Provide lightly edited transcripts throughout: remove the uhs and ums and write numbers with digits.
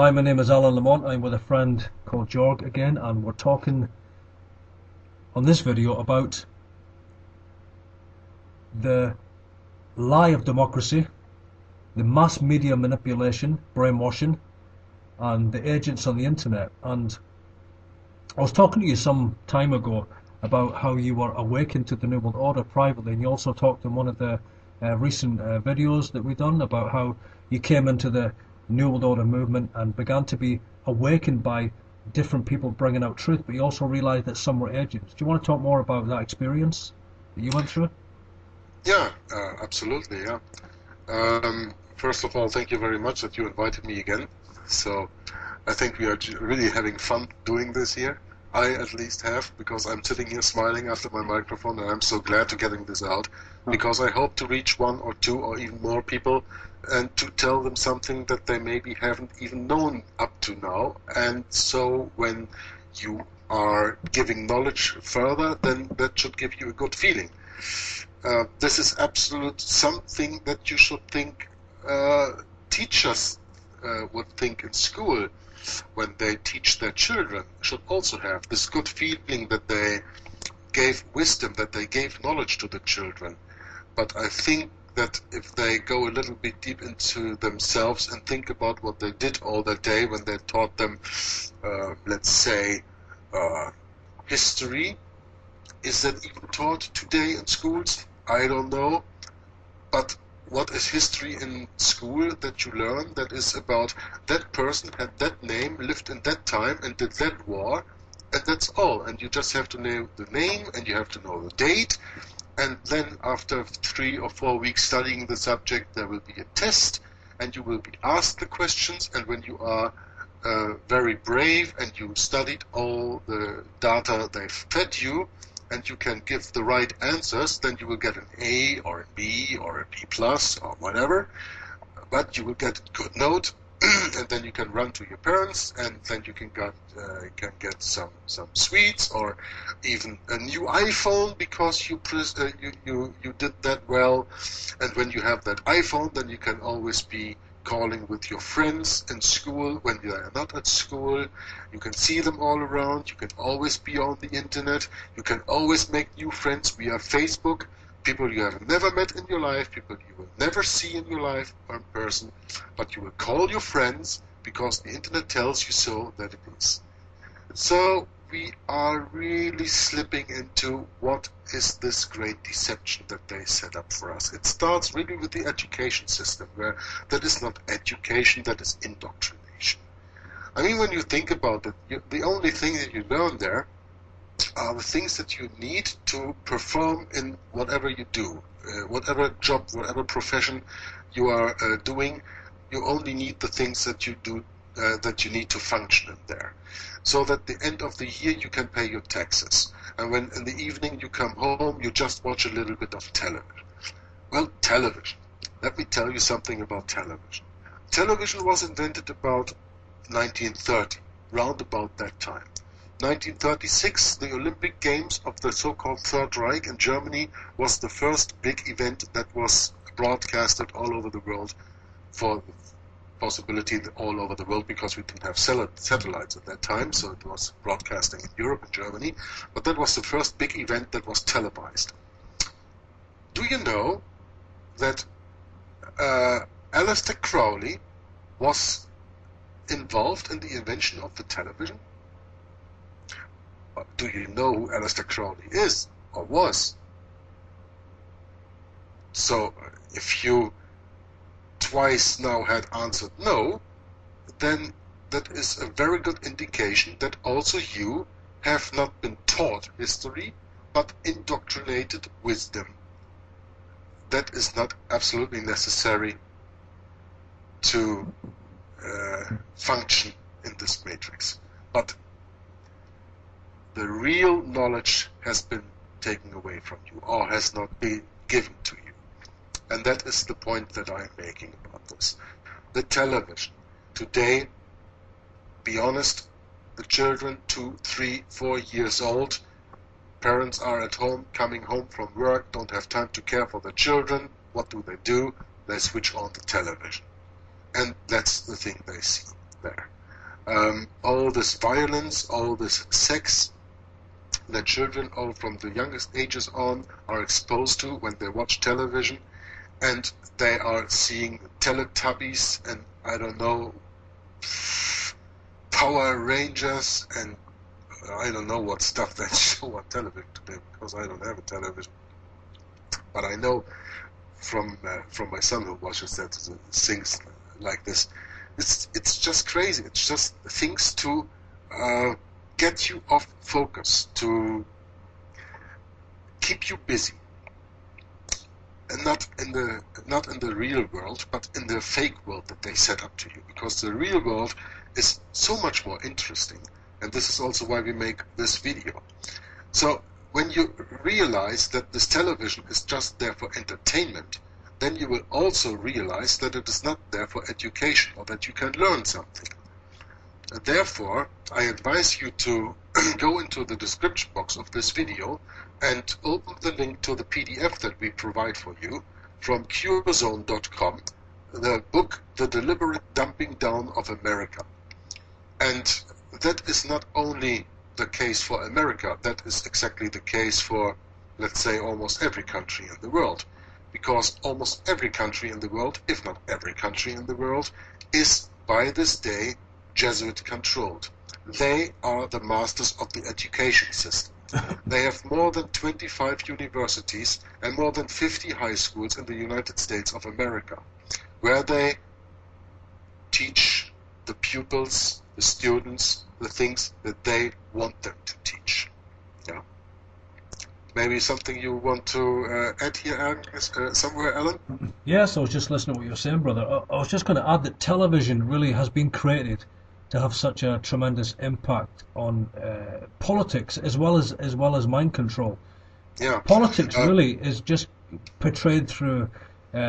Hi, my name is Alan Lamont. I'm with a friend called Jorg again, and we're talking on this video about the lie of democracy, the mass media manipulation, brainwashing, and the agents on the internet. And I was talking to you some time ago about how you were awakened to the New World Order privately, and you also talked in one of the recent videos that we've done about how you came into the New World Order movement and began to be awakened by different people bringing out truth, but you also realized that some were agents. Do you want to talk more about that experience that you went through? Yeah, absolutely, yeah. First of all, thank you very much that you invited me again. So I think we are really having fun doing this here. I at least have, because I'm sitting here smiling after my microphone, and I'm so glad to getting this out, because I hope to reach one or two or even more people and to tell them something that they maybe haven't even known up to now. And so when you are giving knowledge further, then that should give you a good feeling. This is absolute something that you should think teachers would think in school when they teach their children, should also have this good feeling that they gave wisdom, that they gave knowledge to the children. But I think that if they go a little bit deep into themselves and think about what they did all that day when they taught them, let's say, history, is that even taught today in schools? I don't know. But what is history in school that you learn that is about that person had that name, lived in that time and did that war, and that's all. And you just have to know the name and you have to know the date. And then after 3 or 4 weeks studying the subject, there will be a test and you will be asked the questions. And when you are very brave and you studied all the data they fed you, and you can give the right answers, then you will get an A or a B or a B plus or whatever, but you will get a good note, and then you can run to your parents, and then you can get some sweets or even a new iPhone because you did that well. And when you have that iPhone, then you can always be calling with your friends in school when you are not at school. You can see them all around. You can always be on the internet. You can always make new friends via Facebook. People you have never met in your life, people you will never see in your life in person, but you will call your friends because the internet tells you so that it is. So we are really slipping into what is this great deception that they set up for us. It starts really with the education system, where that is not education, that is indoctrination. I mean, when you think about it, the only thing that you learn there are the things that you need to perform in whatever you do, whatever job, whatever profession you are doing. You only need the things that you do, that you need to function in there. So that at the end of the year you can pay your taxes. And when in the evening you come home, you just watch a little bit of television. Well, television. Let me tell you something about television. Television was invented about 1930, round about that time. 1936, the Olympic Games of the so-called Third Reich in Germany was the first big event that was broadcasted all over the world, for the possibility all over the world, because we didn't have satellites at that time, so it was broadcasting in Europe and Germany. But that was the first big event that was televised. Do you know that Aleister Crowley was involved in the invention of the television? Do you know who Aleister Crowley is or was? So if you twice now had answered no, then that is a very good indication that also you have not been taught history, but indoctrinated wisdom. That is not absolutely necessary to function in this matrix. But the real knowledge has been taken away from you, or has not been given to you. And that is the point that I am making about this. The television. Today, be honest, the children, 2, 3, 4 years old, parents are at home, coming home from work, don't have time to care for the children. What do? They switch on the television. And that's the thing they see. there. All this violence, all this sex that children all from the youngest ages on are exposed to when they watch television, and they are seeing Teletubbies and I don't know, Power Rangers and I don't know what stuff they show on television today, because I don't have a television. But I know from my son who watches that things like this. It's just crazy. It's just things to get you off focus, to keep you busy, and not in the real world, but in the fake world that they set up to you. Because the real world is so much more interesting, and this is also why we make this video. So when you realize that this television is just there for entertainment, then you will also realize that it is not there for education, or that you can learn something. And therefore, I advise you to go into the description box of this video and open the link to the PDF that we provide for you from curezone.com, the book The Deliberate Dumping Down of America. And that is not only the case for America, that is exactly the case for, let's say, almost every country in the world. Because almost every country in the world, if not every country in the world, is by this day Jesuit controlled. They are the masters of the education system. They have more than 25 universities and more than 50 high schools in the United States of America, where they teach the pupils, the students, the things that they want them to teach. Yeah. Maybe something you want to add here, Alan, somewhere, Alan? Yes, I was just listening to what you were saying, brother. I was just going to add that television really has been created to have such a tremendous impact on politics as well as mind control. Yeah. Politics really is just portrayed through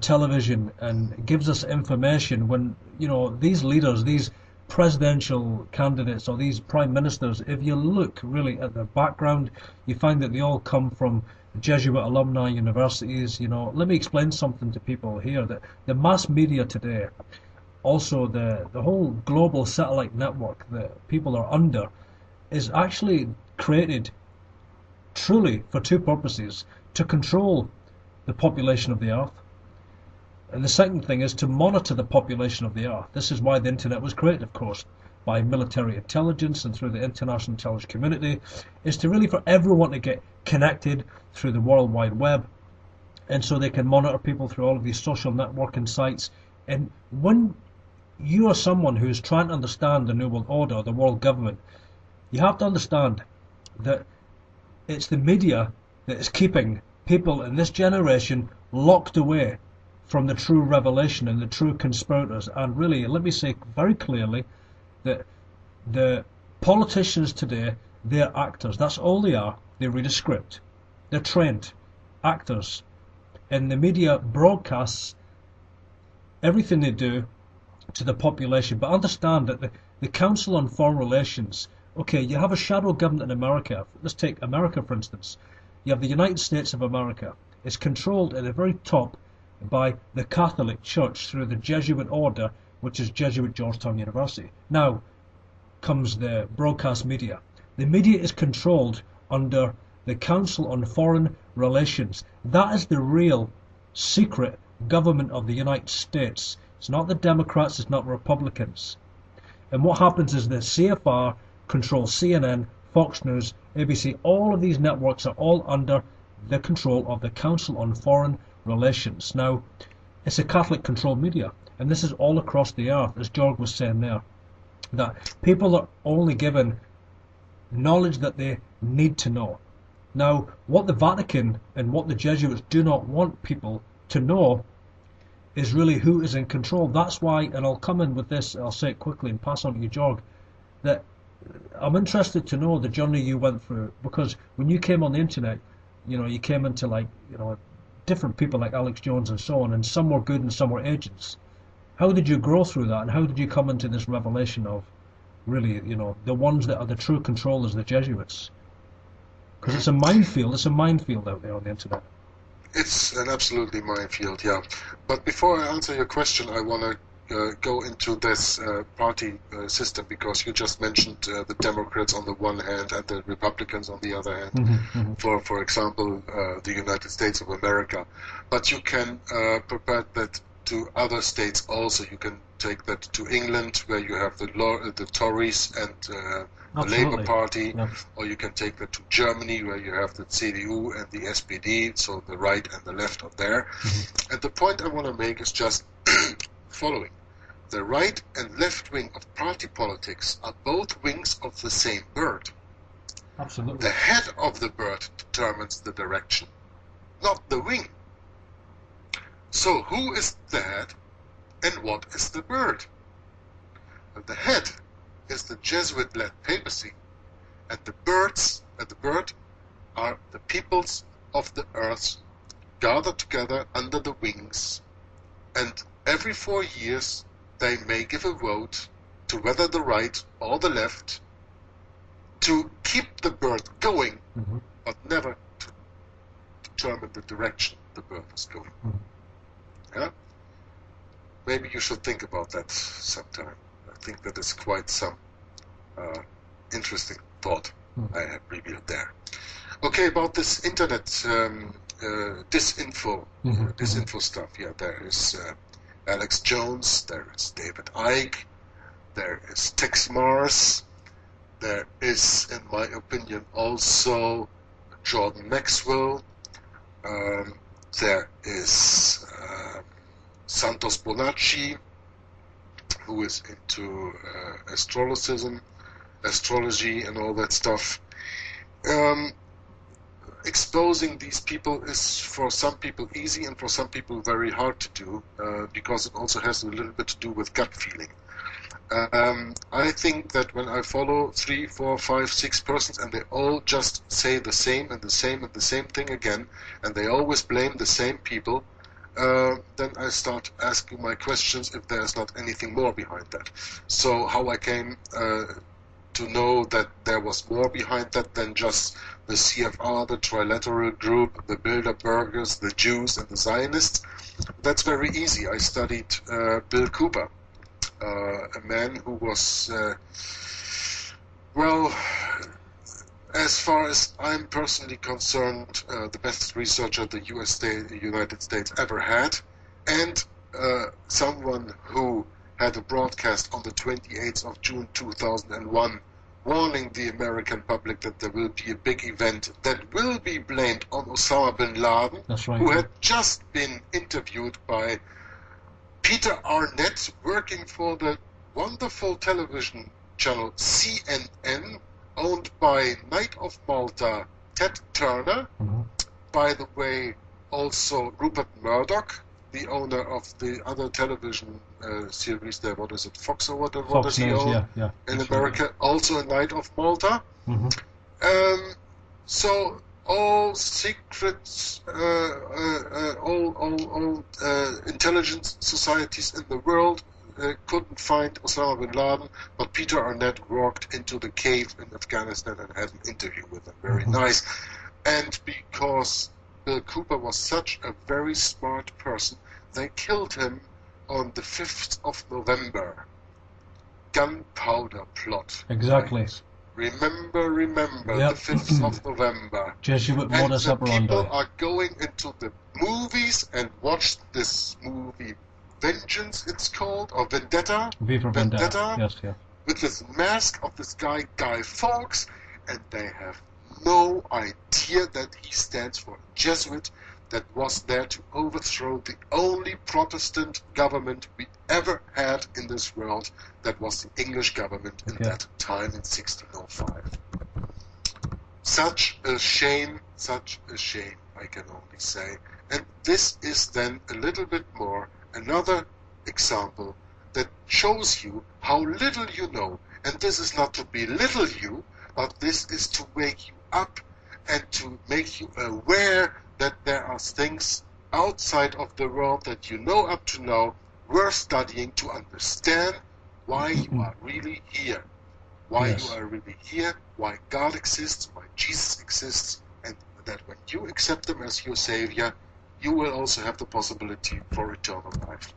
television and gives us information when, you know, these leaders, these presidential candidates or these prime ministers, if you look really at their background, you find that they all come from Jesuit alumni universities. You know, let me explain something to people here, that the mass media today, also the whole global satellite network that people are under, is actually created truly for two purposes: to control the population of the earth, and the second thing is to monitor the population of the earth. This is why the internet was created, of course, by military intelligence and through the international intelligence community, is to really for everyone to get connected through the World Wide Web, and so they can monitor people through all of these social networking sites. And when you are someone who is trying to understand the New World Order, the world government, you have to understand that it's the media that is keeping people in this generation locked away from the true revelation and the true conspirators. And really, let me say very clearly that the politicians today, they're actors. That's all they are. They read a script. They're trained actors. And the media broadcasts everything they do to the population. But understand that the Council on Foreign Relations, okay, you have a shadow government in America. Let's take America, for instance. You have the United States of America. It's controlled at the very top by the Catholic Church through the Jesuit order, which is Jesuit Georgetown University. Now comes the broadcast media. The media is controlled under the Council on Foreign Relations. That is the real secret government of the United States. It's not the Democrats, it's not Republicans. And what happens is the CFR controls CNN, Fox News, ABC. All of these networks are all under the control of the Council on Foreign Relations. Now, it's a Catholic-controlled media, and this is all across the earth, as George was saying there, that people are only given knowledge that they need to know. Now, what the Vatican and what the Jesuits do not want people to know is really who is in control. That's why, and I'll come in with this, I'll say it quickly and pass on to you, George, that I'm interested to know the journey you went through, because when you came on the internet, you know, you came into, like, you know, different people like Alex Jones and so on, and some were good and some were agents. How did you grow through that, and how did you come into this revelation of really, you know, the ones that are the true controllers, the Jesuits? Because it's a minefield out there on the internet. It's an absolutely minefield, yeah. But before I answer your question, I want to go into this party system, because you just mentioned the Democrats on the one hand and the Republicans on the other hand, for example, the United States of America. But you can prepare that to other states also. You can take that to England, where you have the Tories and the Labour Party, or you can take that to Germany, where you have the CDU and the SPD, so the right and the left are there. And the point I want to make is just following. The right and left wing of party politics are both wings of the same bird. Absolutely. The head of the bird determines the direction, not the wing. So who is the head and what is the bird? And the head is the Jesuit-led papacy, and the bird are the peoples of the earth gathered together under the wings, and every 4 years they may give a vote to whether the right or the left to keep the bird going, but never to determine the direction the bird is going. Yeah? Maybe you should think about that sometime. I think that is quite some interesting thought I have revealed there. Okay, about this internet disinfo stuff. Yeah, there is Alex Jones, there is David Icke, there is Tex Mars, there is, in my opinion, also Jordan Maxwell, there is Santos Bonacci, who is into astrology and all that stuff. Exposing these people is for some people easy and for some people very hard to do, because it also has a little bit to do with gut feeling. I think that when I follow 3, 4, 5, 6 persons and they all just say the same and the same and the same thing again, and they always blame the same people, then I start asking my questions if there's not anything more behind that. So how I came to know that there was more behind that than just the CFR, the Trilateral Group, the Bilderbergers, the Jews and the Zionists, that's very easy. I studied Bill Cooper, a man who was, well, as far as I'm personally concerned, the best researcher the United States ever had, and someone who had a broadcast on the 28th of June 2001 warning the American public that there will be a big event that will be blamed on Osama bin Laden, who had just been interviewed by Peter Arnett, working for the wonderful television channel CNN, owned by Knight of Malta Ted Turner, by the way also Rupert Murdoch, the owner of the other television series there, what is it, Fox or what does he own in America, also a Knight of Malta. So all secrets, all intelligence societies in the world couldn't find Osama bin Laden, but Peter Arnett walked into the cave in Afghanistan and had an interview with him. Very nice. And because Bill Cooper was such a very smart person, they killed him on the 5th of November. Gunpowder plot. Exactly. Remember, the 5th of November. Jesuit modus operandi. People are going into the movies and watch this movie, Vengeance it's called, or Vendetta. V for Vendetta. Yes, yes. With this mask of this guy, Guy Fawkes, and they have no idea that he stands for a Jesuit that was there to overthrow the only Protestant government we ever had in this world, that was the English government in that time in 1605. Such a shame, I can only say. And this is then a little bit more another example that shows you how little you know. And this is not to belittle you, but this is to wake you up and to make you aware that there are things outside of the world that you know up to now worth studying to understand why you are really here. Why you are really here, why God exists, why Jesus exists, and that when you accept Him as your Savior, you will also have the possibility for eternal life.